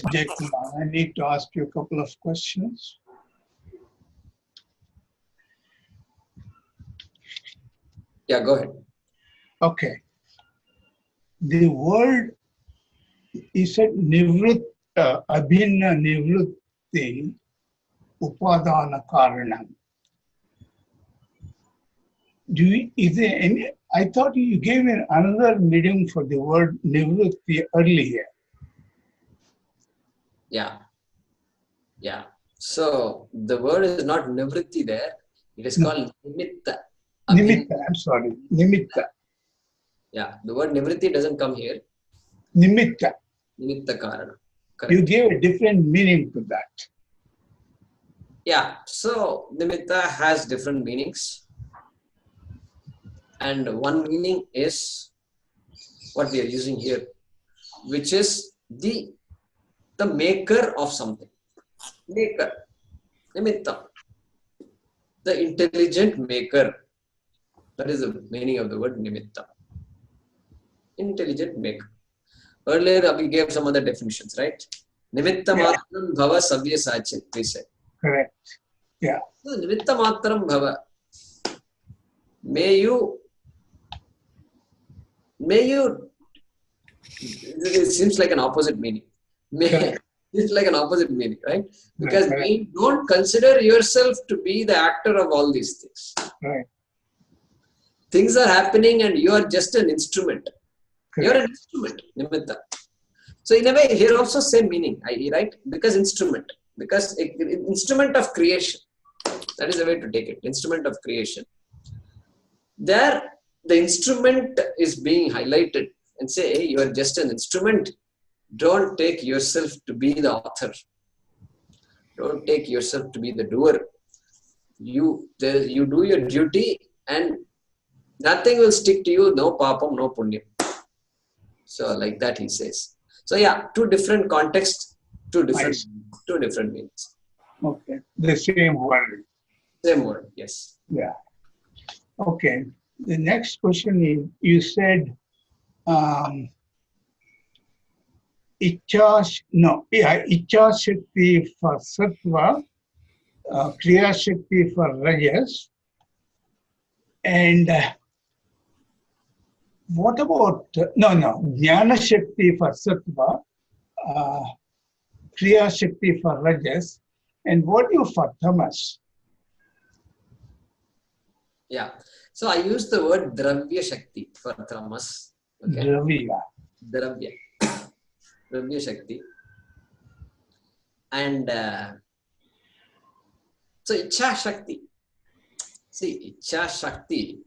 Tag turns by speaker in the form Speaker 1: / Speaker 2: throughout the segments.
Speaker 1: Jayakumar, I need to ask you a couple of questions.
Speaker 2: Yeah, go ahead.
Speaker 1: Okay. The word, you said nivritta, abhinna nivritti, upadana karanam. Is there any, I thought you gave me another meaning for the word nivritti earlier.
Speaker 2: Yeah. Yeah. So the word is not nivritti there. It is called nimitta.
Speaker 1: Nimitta, I'm sorry. Nimitta.
Speaker 2: Yeah. The word nivritti doesn't come here.
Speaker 1: Nimitta.
Speaker 2: Nimitta karana. Correct.
Speaker 1: You gave a different meaning to that.
Speaker 2: Yeah. So nimitta has different meanings. And one meaning is what we are using here, which is the maker of something. Maker. Nimitta. The intelligent maker. That is the meaning of the word nimitta. Intelligent maker. Earlier we gave some other definitions, right? Nimitta matram bhava savya sachin, we said.
Speaker 1: Correct. Yeah.
Speaker 2: So, nimitta matram bhava. May you, it seems like an opposite meaning. It's like an opposite meaning, right? Because you don't consider yourself to be the actor of all these things.
Speaker 1: Right.
Speaker 2: Things are happening and you are just an instrument.
Speaker 1: Correct.
Speaker 2: You're an instrument, nimitta. So in a way, here also same meaning, right? Because instrument. Because instrument of creation. That is the way to take it. Instrument of creation. There, the instrument is being highlighted and say, hey, you are just an instrument. Don't take yourself to be the author. Don't take yourself to be the doer. You do your duty and nothing will stick to you. No papam, no punyam. So like that he says. So yeah, two different contexts, two different meanings.
Speaker 1: Okay. The same word.
Speaker 2: Same word, yes.
Speaker 1: Yeah. Okay. The next question is, you said Ichha Shakti for Sattva, Kriya Shakti for Rajas, and what about, Jnana Shakti for Sattva, Kriya Shakti for Rajas, and what do you for Tamas?
Speaker 2: Yeah. So I use the word Dravya Shakti for Tamas. Okay? Dravya Shakti. And so Ichha Shakti. See, Ichha Shakti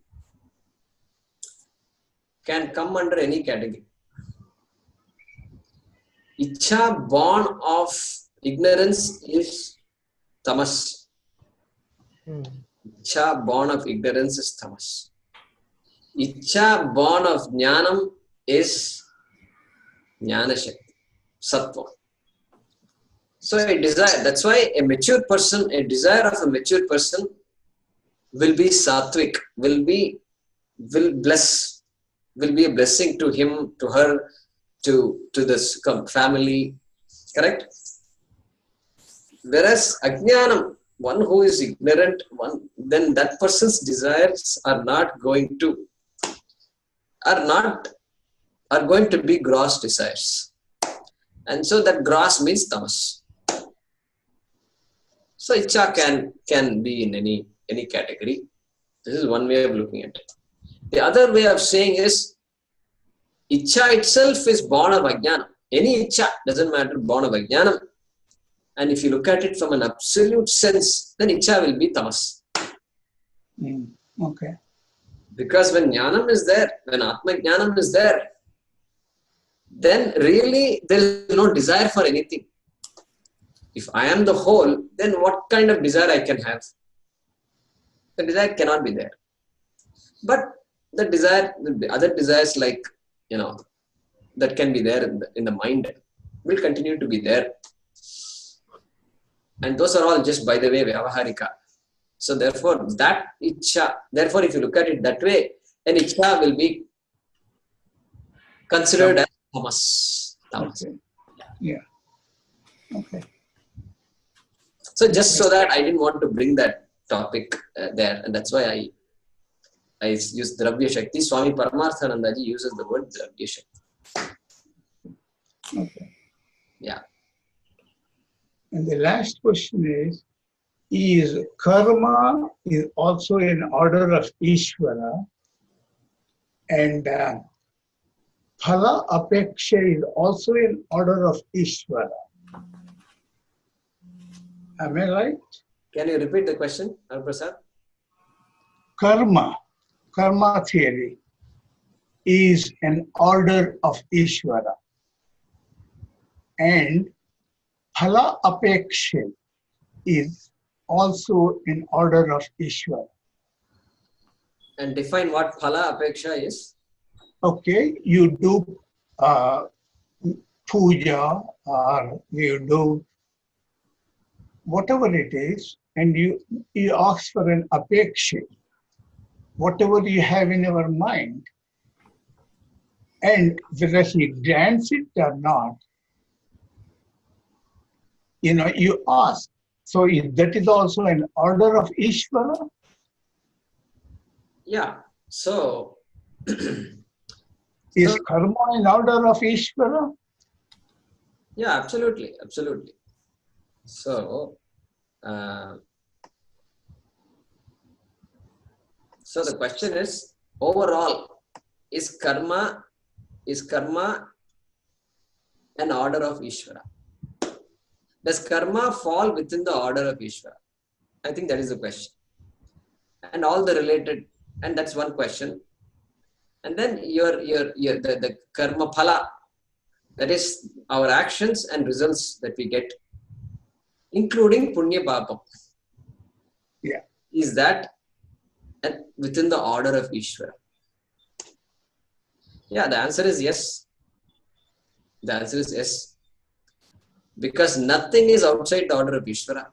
Speaker 2: can come under any category. Ichha born of ignorance is tamas. Ichha born of ignorance is tamas. Ichha born of jnanam is jnana shakti, sattva. So a desire, that's why a mature person, a desire of a mature person will be sattvic, will be a blessing to him, to her, to this family. Correct? Whereas ajnanam, one who is ignorant, then that person's desires are going to be gross desires. And so that gross means tamas. So ichha can be in any category. This is one way of looking at it. The other way of saying is, ichha itself is born of ajnanam. Any ichha, doesn't matter, born of ajnanam. And if you look at it from an absolute sense, then ichha will be tamas.
Speaker 1: Okay.
Speaker 2: Because when jnanam is there, when atma jnanam is there, then really there is no desire for anything. If I am the whole, then what kind of desire I can have? The desire cannot be there. But the other desires like, that can be there in the mind will continue to be there. And those are all just, by the way, vyavaharika. So therefore, that ichha, if you look at it that way, then ichha will be considered as tamas.
Speaker 1: Okay. Yeah. Okay.
Speaker 2: So just so that I didn't want to bring that topic there, and that's why I use Dravya Shakti. Swami Paramarthanandaji uses the word Dravya Shakti.
Speaker 1: Okay.
Speaker 2: Yeah.
Speaker 1: And the last question is karma is also in order of Ishvara, and phala apeksha is also in order of Ishvara. Am I right?
Speaker 2: Can you repeat the question, Prasad?
Speaker 1: Karma theory is an order of Ishvara, and phala apeksha is also in order of Ishvara.
Speaker 2: And define what phala apeksha is.
Speaker 1: Okay, you do puja or you do whatever it is, and you ask for an apeksha, whatever you have in your mind, and whether he grants it or not, you ask. So that is also an order of Ishvara.
Speaker 2: Yeah. So
Speaker 1: Is karma an order of Ishvara?
Speaker 2: Yeah, absolutely, absolutely. So, so the question is, overall, is karma an order of Ishvara? Does karma fall within the order of Ishvara? I think that is the question. And all the related, and that's one question. And then the karma phala, that is our actions and results that we get, including punya papam.
Speaker 1: Yeah.
Speaker 2: Is that within the order of Ishvara? Yeah, the answer is yes. The answer is yes. Because nothing is outside the order of Ishvara.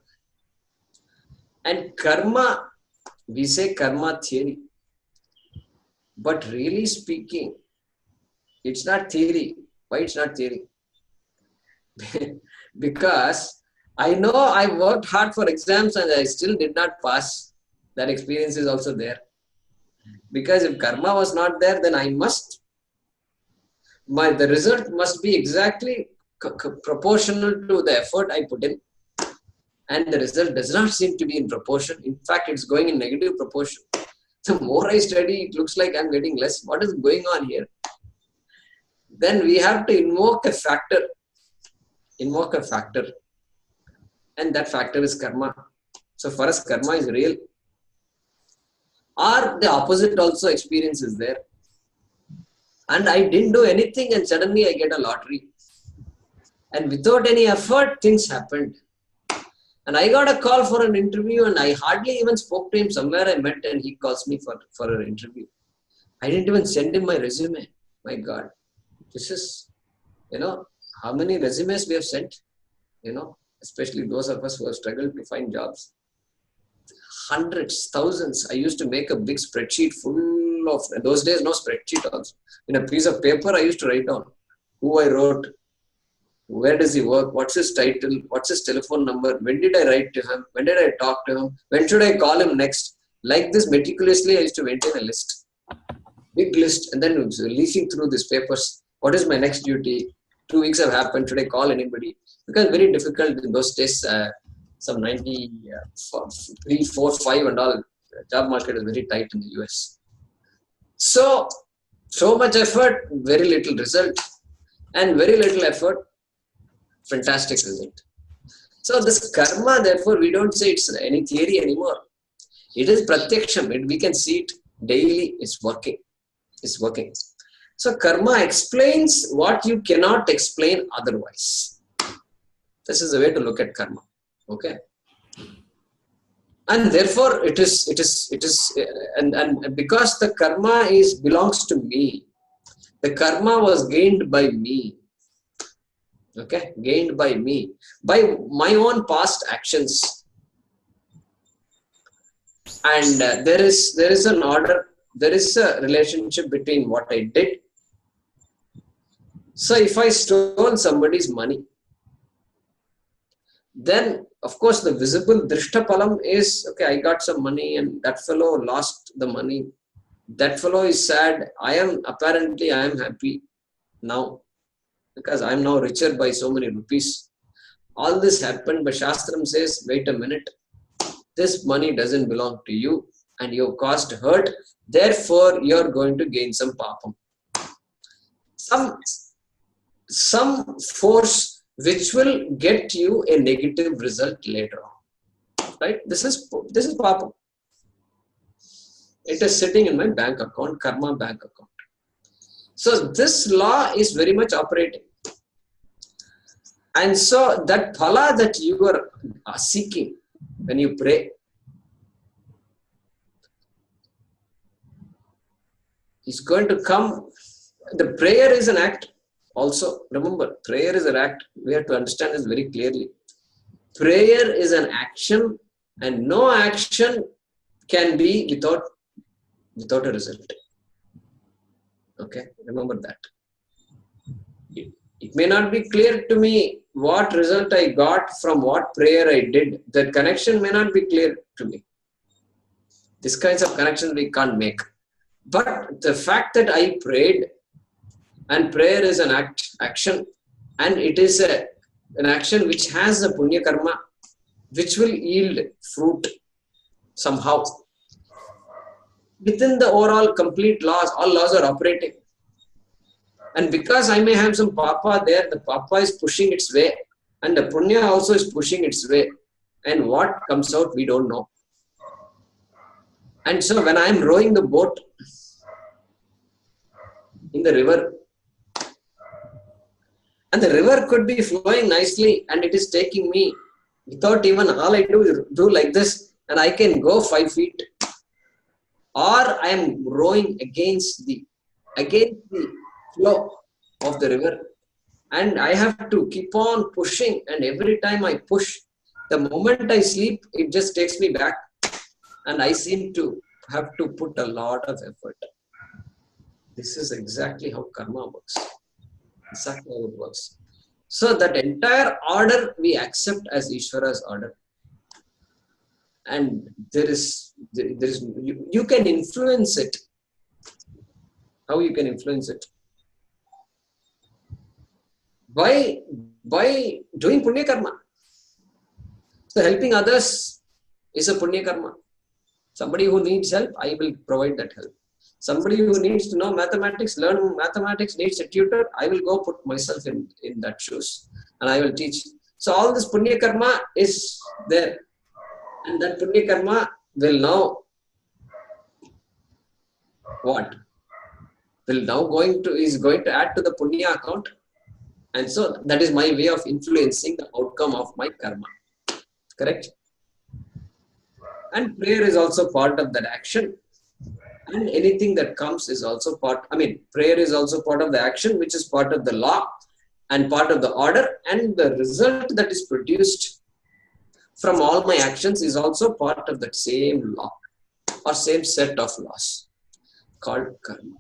Speaker 2: And karma, we say karma theory. But really speaking, it's not theory. Why it's not theory? Because I know I worked hard for exams and I still did not pass. That experience is also there. Because if karma was not there, then I must. The result must be exactly proportional to the effort I put in. And the result does not seem to be in proportion. In fact, it's going in negative proportion. The more I study, it looks like I'm getting less. What is going on here? Then we have to invoke a factor. And that factor is karma. So for us, karma is real. Or the opposite also experience is there. And I didn't do anything and suddenly I get a lottery. And without any effort, things happened. And I got a call for an interview and I hardly even spoke to him. Somewhere I met and he calls me for an interview. I didn't even send him my resume. My God. This is, how many resumes we have sent, especially those of us who have struggled to find jobs. Hundreds, thousands. I used to make a big spreadsheet full of, in those days, no spreadsheet also. In a piece of paper, I used to write down who I wrote, where does he work, what's his title, what's his telephone number, when did I write to him, when did I talk to him, when should I call him next. Like this, meticulously, I used to maintain a list, big list, and then leafing through these papers. What is my next duty? 2 weeks have happened, should I call anybody? Because very difficult in those days, some 93, 4, 5 and all, job market is very tight in the US. So much effort, very little result, and very little effort, fantastic result. So this karma, therefore, we don't say it's any theory anymore. It is pratyaksham. We can see it daily. It's working. It's working. So karma explains what you cannot explain otherwise. This is the way to look at karma. Okay. And therefore, it is, and because the karma belongs to me, the karma was gained by me. Okay, gained by me, by my own past actions. And there is an order, there is a relationship between what I did. So if I stole somebody's money, then of course the visible drishtapalam is, okay, I got some money and that fellow lost the money. That fellow is sad. I am happy now because I am now richer by so many rupees. All this happened, but Shastram says, wait a minute, this money doesn't belong to you and you have caused hurt, therefore you are going to gain some papam. Some force which will get you a negative result later on. Right? This is papam. It is sitting in my bank account, karma bank account. So this law is very much operating. And so that phala that you are seeking when you pray is going to come. The prayer is an act also. Remember, prayer is an act. We have to understand this very clearly. Prayer is an action and no action can be without a result. Okay, remember that. It may not be clear to me what result I got from what prayer I did. The connection may not be clear to me. These kinds of connections we can't make. But the fact that I prayed, and prayer is an action, and it is an action which has a punya karma, which will yield fruit somehow. Within the overall complete laws, all laws are operating. And because I may have some papa there, the papa is pushing its way, and the punya also is pushing its way. And what comes out, we don't know. And so when I am rowing the boat in the river, and the river could be flowing nicely, and it is taking me without even all I do like this, and I can go 5 feet. Or I am rowing against the flow of the river, and I have to keep on pushing, and every time I push, the moment I sleep, it just takes me back, and I seem to have to put a lot of effort. This is exactly how karma works. Exactly how it works. So that entire order we accept as Ishvara's order. And you can influence it. How you can influence it? By doing punya karma. So helping others is a punya karma. Somebody who needs help, I will provide that help. Somebody who needs to know mathematics, learn mathematics, needs a tutor, I will go put myself in that shoes and I will teach. So all this punya karma is there. And that punya karma will now what? Is going to add to the punya account. And so that is my way of influencing the outcome of my karma. Correct? And prayer is also part of that action. And anything that comes is also prayer is also part of the action, which is part of the law and part of the order. And the result that is produced from all my actions is also part of that same law or same set of laws called karma.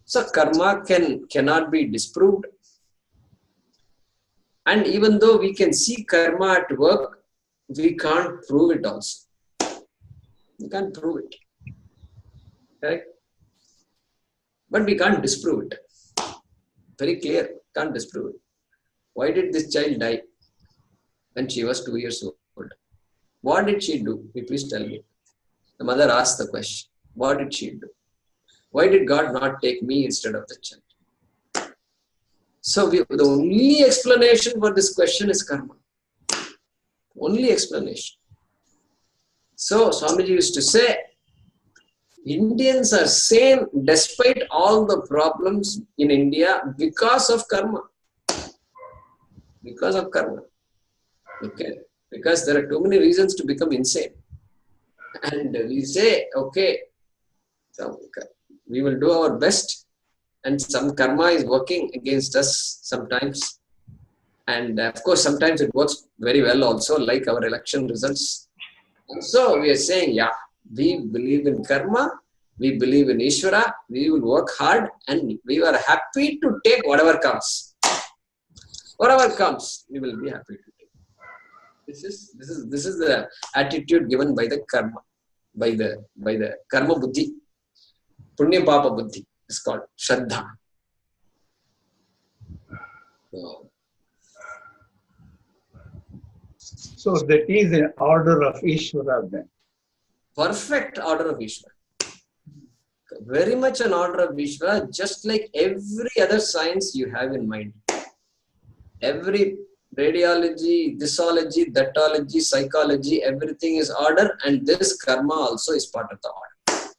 Speaker 2: So karma cannot be disproved. And even though we can see karma at work, we can't prove it also. We can't prove it. Correct? But we can't disprove it. Very clear, can't disprove it. Why did this child die when she was 2 years old? What did she do? Please tell me. The mother asked the question. What did she do? Why did God not take me instead of the child? So the only explanation for this question is karma. Only explanation. So Swamiji used to say, Indians are sane despite all the problems in India because of karma. Because of karma. Okay. Because there are too many reasons to become insane. And we say, okay, so we will do our best. And some karma is working against us sometimes. And of course, sometimes it works very well also, like our election results. And so we are saying, yeah, we believe in karma, we believe in Ishvara, we will work hard, and we are happy to take whatever comes. Whatever comes, we will be happy to take. This is the attitude given by the karma, by the karma buddhi, punya papa buddhi. It's called Shraddha.
Speaker 1: So that is an order of Ishvara then.
Speaker 2: Perfect order of Ishvara. Very much an order of Ishvara, just like every other science you have in mind. Every radiology, thisology, thatology, psychology, everything is order, and this karma also is part of the order.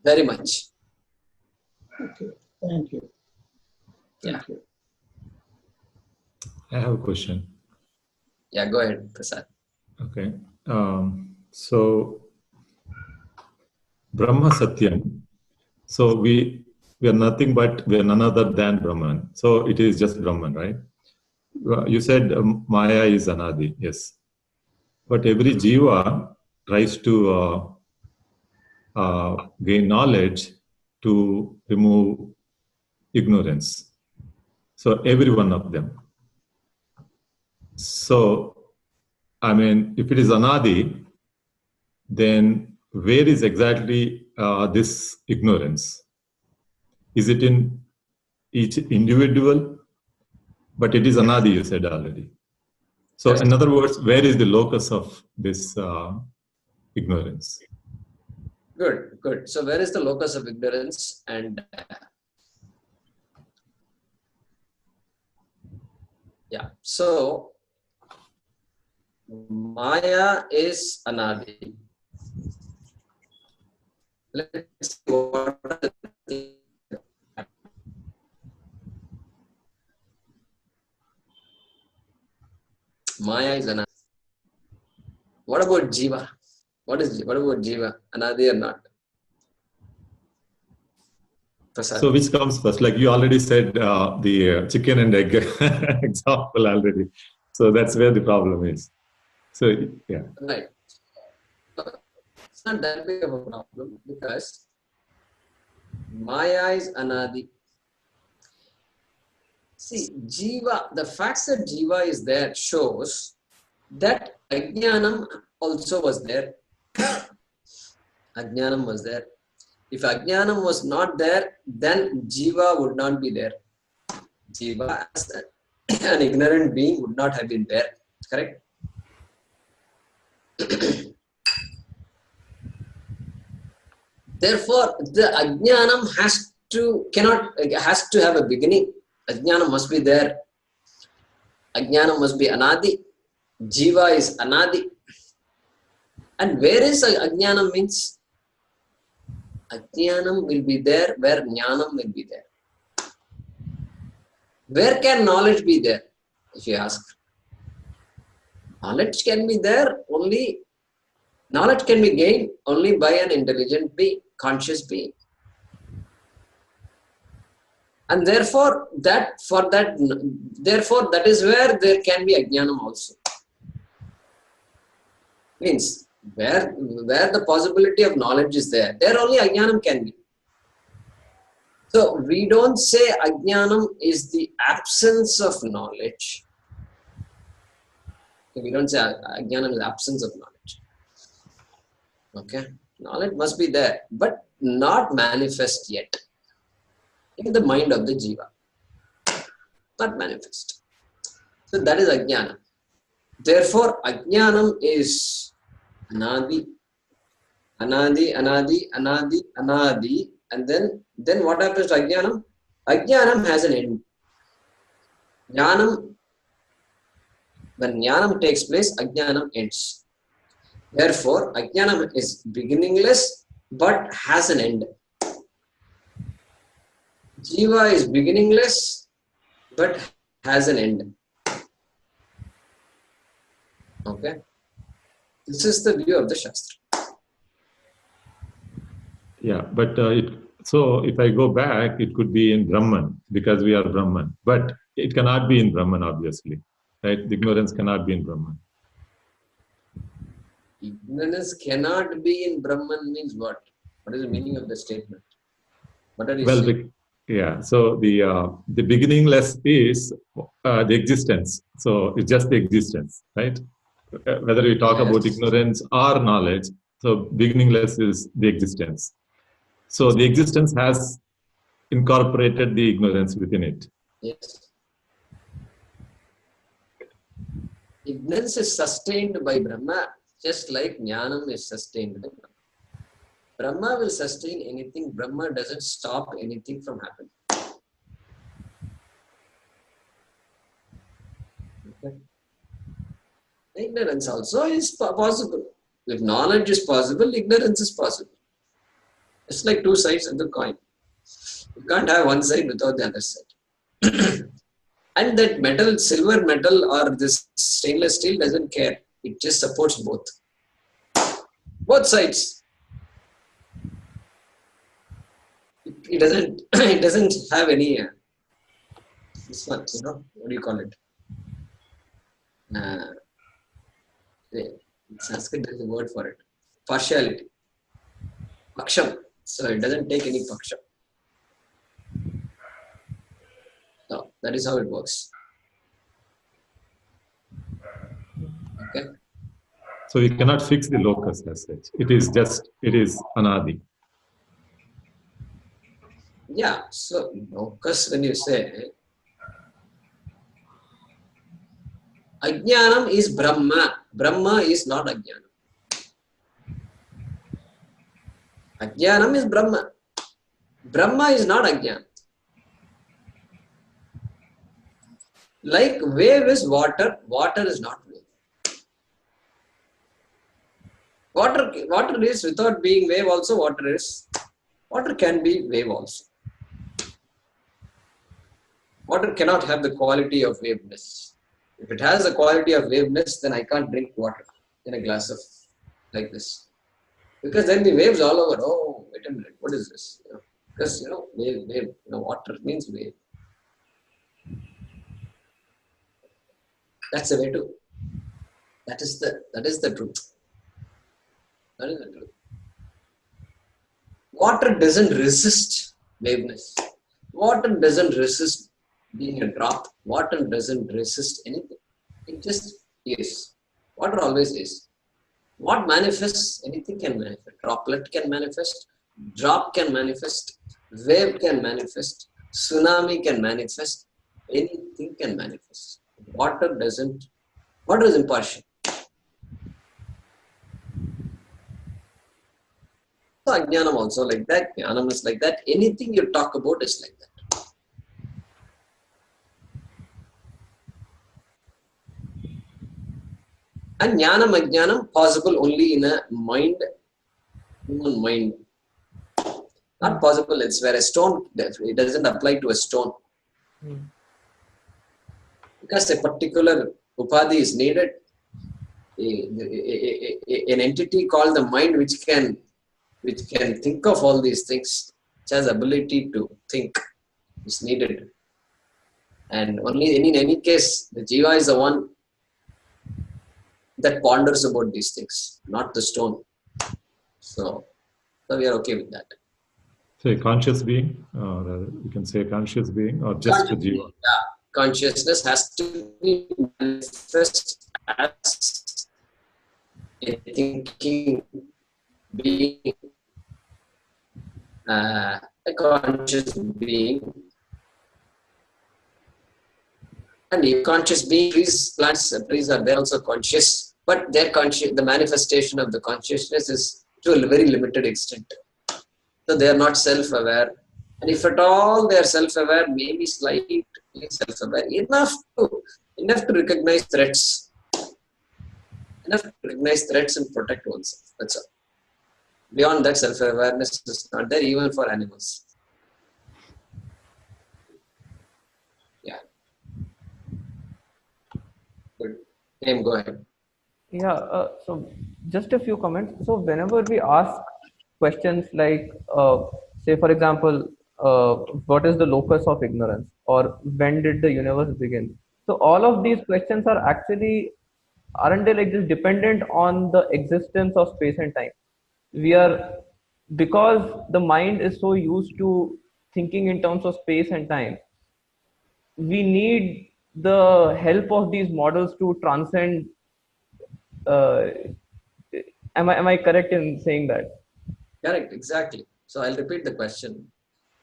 Speaker 2: Very much.
Speaker 1: Okay, thank you. Thank you.
Speaker 3: I have a question.
Speaker 2: Yeah, go ahead, Prasad.
Speaker 3: Okay. So, Brahma Satyam. So we are nothing but we are none other than Brahman. So it is just Brahman, right? You said Maya is Anadi, yes. But every Jeeva tries to gain knowledge to remove ignorance. So every one of them. So, I mean, if it is Anadi, then where is exactly this ignorance? Is it in each individual? But it is Anadi, you said already. So,
Speaker 2: Yes.
Speaker 3: in other words, where is the locus of this ignorance?
Speaker 2: Good, good. So where is the locus of ignorance? And yeah, so Maya is Anadi. Let's see what are the things. Maya is Anadi. What about Jeeva? What about Jeeva? Anadi or not? Prasad.
Speaker 3: So, which comes first? Like you already said, the chicken and egg example already. So that's where the problem is. So, yeah.
Speaker 2: Right. It's not that big of a problem because Maya is Anadi. See, Jeeva, the fact that Jeeva is there shows that Ajnanam also was there. Ajnanam was there. If Ajnanam was not there, then Jeeva would not be there. Jeeva as an ignorant being would not have been there. Correct? Therefore, the Ajnanam has to have a beginning. Ajnanam must be there. Ajnanam must be Anadi. Jeeva is Anadi. And where is Ajnanam means? Ajnanam will be there where Jnanam will be there. Where can knowledge be there? If you ask. Knowledge can be there only, knowledge can be gained only by an intelligent being, conscious being. And therefore, that is where there can be Ajnanam also. Means, where the possibility of knowledge is there only Ajnanam can be. So, we don't say Ajnanam is the absence of knowledge. We don't say Ajnanam is the absence of knowledge. Okay? Knowledge must be there, but not manifest yet in the mind of the Jeeva. Not manifest. So, that is Ajnanam. Therefore, Ajnanam is Anadi, Anadi, Anadi, Anadi, Anadi, and then what happens to Ajnanam? Ajnanam has an end. Jnanam, when Jnanam takes place, Ajnanam ends. Therefore, Ajnanam is beginningless but has an end. Jeeva is beginningless but has an end. Okay? This is the view of the Shastra.
Speaker 3: Yeah, but so if I go back, it could be in Brahman because we are Brahman, but it cannot be in Brahman, obviously, right? The ignorance cannot be in Brahman.
Speaker 2: Ignorance cannot be in Brahman means what? What is the meaning of the statement? What are you
Speaker 3: Well,
Speaker 2: saying?
Speaker 3: Yeah. So the beginningless is the existence. So it's just the existence, right? Whether we talk about
Speaker 2: Yes.
Speaker 3: ignorance or knowledge, so beginningless is the existence. So the existence has incorporated the ignorance within it.
Speaker 2: Yes. Ignorance is sustained by Brahma, just like Jnanam is sustained by Brahma. Brahma will sustain anything. Brahma doesn't stop anything from happening. Okay. Ignorance also is possible. If knowledge is possible, ignorance is possible. It's like two sides of the coin. You can't have one side without the other side. And that metal, silver metal or this stainless steel doesn't care. It just supports both. Both sides. It doesn't it doesn't have any this one, what do you call it? In Sanskrit there is a word for it. Partiality. Paksham. So it doesn't take any paksham. So that is how it works. Okay.
Speaker 3: So we cannot fix the locus as such. It is anadi.
Speaker 2: Yeah. So locus, when you say Ajnanam is Brahma. Brahma is not Ajnanam. Ajnanam is Brahma. Brahma is not Ajnanam. Like wave is water, water is not wave. Water is without being wave also water is. Water can be wave also. Water cannot have the quality of waveness. If it has the quality of waveness, then I can't drink water in a glass of like this. Because then the waves all over. Oh, wait a minute, what is this? Because wave, water means wave. That's the way to. That is the truth. That is the truth. Water doesn't resist waveness. Water doesn't resist being a drop. Water doesn't resist anything. It just is. Water always is. What manifests? Anything can manifest. Droplet can manifest. Drop can manifest. Wave can manifest. Tsunami can manifest. Anything can manifest. Water doesn't. Water is impartial. So Ajnanam also like that. Jnanam is like that. Anything you talk about is like that. And Jnanam, Ajnanam possible only in a mind, human mind. Not possible elsewhere. A stone, it doesn't apply to a stone. Because a particular upadhi is needed. An entity called the mind which can think of all these things, which has ability to think, is needed. And only in any case, the Jeeva is the one that ponders about these things, not the stone. So we are okay with that.
Speaker 3: So a conscious being, you can say a conscious being, or just a Jeeva.
Speaker 2: Yeah. Consciousness has to be manifest as a thinking being, a conscious being. And if conscious being, plants, trees are there also conscious, but their the manifestation of the consciousness is to a very limited extent. So they are not self-aware. And if at all they are self-aware, maybe slightly self-aware, enough to recognize threats. Enough to recognize threats and protect oneself. That's all. Beyond that, self-awareness is not there even for animals. Yeah. Good. Go ahead.
Speaker 4: Yeah, so just a few comments. So whenever we ask questions like, say for example, what is the locus of ignorance, or when did the universe begin? So all of these questions are actually, aren't they like just dependent on the existence of space and time? We are, because the mind is so used to thinking in terms of space and time, we need the help of these models to transcend. Uh, am I correct in saying that?
Speaker 2: Correct, exactly. So I'll repeat the question.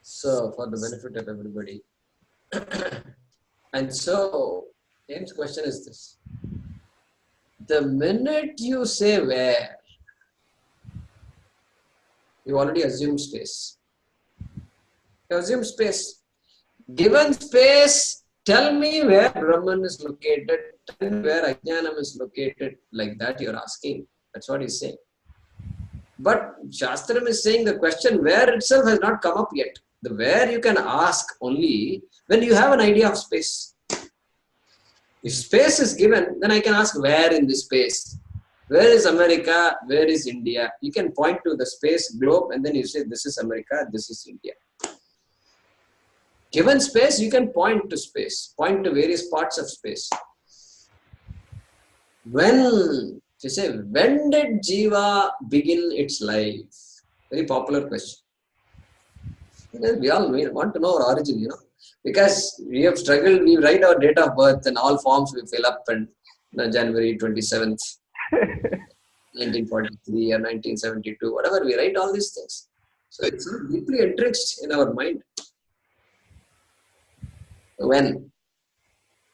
Speaker 2: So for the benefit of everybody. And so James' question is this. The minute you say where, you already assume space. You assume space. Given space, tell me where Brahman is located, tell me where Ajnanam is located. Like that you're asking. That's what he's saying. But Shastram is saying the question where itself has not come up yet. The where you can ask only when you have an idea of space. If space is given, then I can ask where in this space. Where is America? Where is India? You can point to the space globe and then you say this is America, this is India. Given space, you can point to space, point to various parts of space. When did Jeeva begin its life? Very popular question. Because we all want to know our origin, because we have struggled, we write our date of birth and all forms we fill up and January 27th, 1943 or 1972, whatever, we write all these things. So it's deeply entrenched in our mind. When?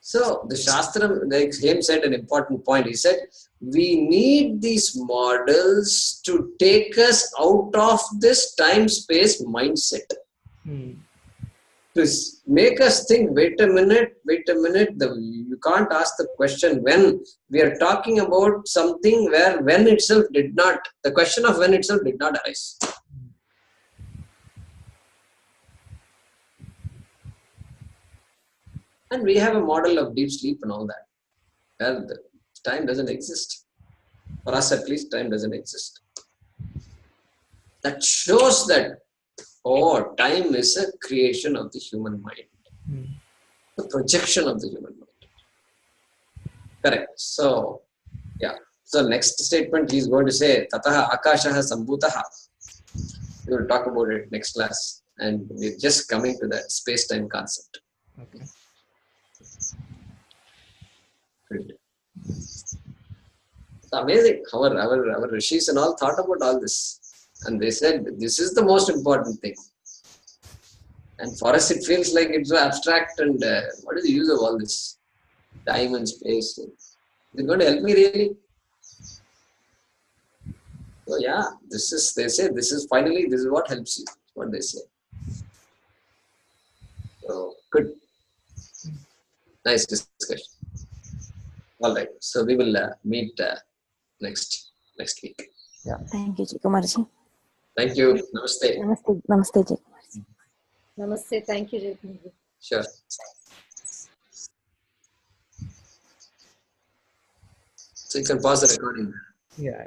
Speaker 2: So the Shastram, like James said an important point. He said, we need these models to take us out of this time-space mindset. To make us think, wait a minute, you can't ask the question when. We are talking about something where when itself did not, the question of when itself did not arise. And we have a model of deep sleep and all that. Well, the time doesn't exist. For us at least, time doesn't exist. That shows that, time is a creation of the human mind. The projection of the human mind. Correct. So, yeah. So next statement he is going to say, Tataha Akashaha Sambhutaha. We will talk about it next class. And we're just coming to that space-time concept.
Speaker 4: Okay.
Speaker 2: Good. It's amazing. Our rishis and all thought about all this. And they said, this is the most important thing. And for us, it feels like it's so abstract. And what is the use of all this? Time and space. Is it going to help me really? So yeah, they say, this is what helps you. That's what they say. So, good. Nice discussion. All right. So we will meet next week.
Speaker 4: Yeah.
Speaker 5: Thank you, Ji Kumarji.
Speaker 2: Thank you. Namaste.
Speaker 5: Namaste, Ji Kumarji.
Speaker 6: Namaste. Thank you, Jeeva.
Speaker 2: Sure. So you can pause the recording.
Speaker 4: Yeah.